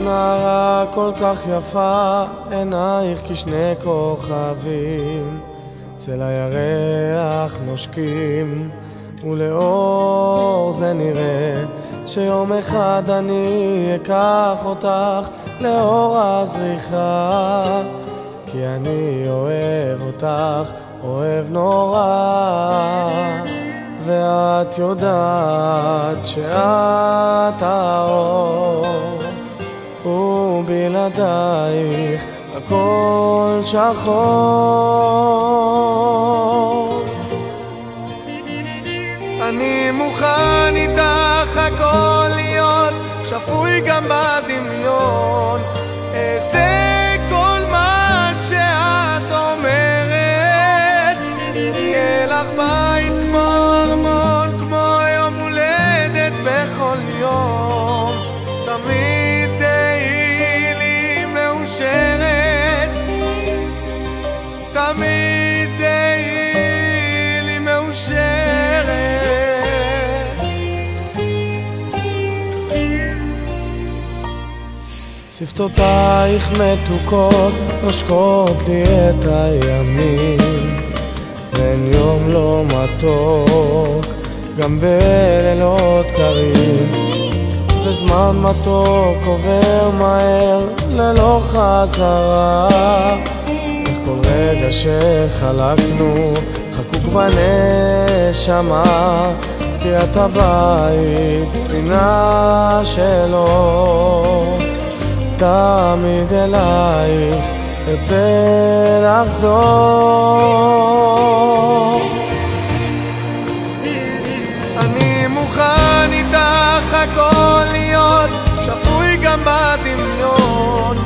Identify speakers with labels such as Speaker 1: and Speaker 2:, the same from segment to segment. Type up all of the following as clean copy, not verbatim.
Speaker 1: נערה כל כך יפה, עינייך כשני כוכבים, צל הירח נושקים, ולאור זה נראה שיום אחד אני אקח אותך לאור הזריחה, כי אני אוהב אותך, אוהב נורא, ואת יודעת שאת האור, ובלעדייך הכל שחור. אני מוכן איתך הכל להיות, שפוי גם בדמיון, אעשה כל מה שאת אומרת, יהיה לך בית כמו ארמון, כמו יום הולדת בכל יום, תמיד תהיי לי מאושרת, תמיד תהיי לי מאושרת. שפתותייך מתוקות נושקות לי את הימים, ואין יום לא מתוק גם בלילות קרים, וזמן מתוק עובר מהר ללא חזרה, איך כל רגע שחלקנו חקוק בנשמה, כי את הבית פינה שלו, תמיד אלייך ארצה לחזור. אני מוכן איתך הכל להיות, שפוי גם בדמיון,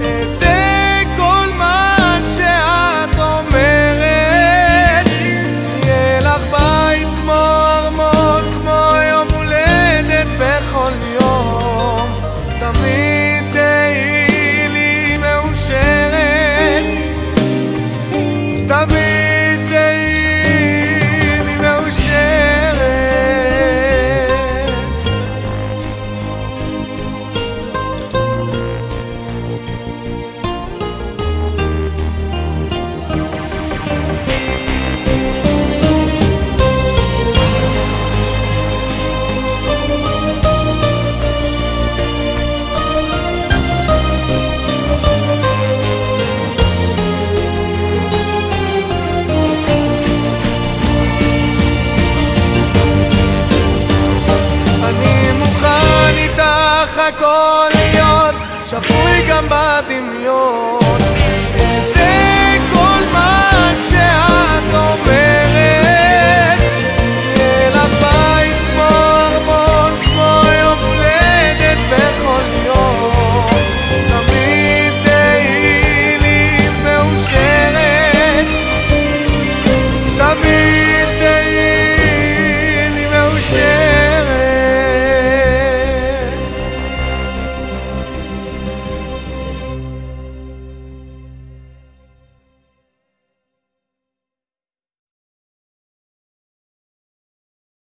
Speaker 1: אעשה כל מה שאת אומרת, יהיה לך בית כמו ארמון, כמו יום הולדת בכל יום, תמיד תהיי לי מאושרת, תמיד תהיי לי מאושרת. הכל להיות, שפוי גם בדמיון,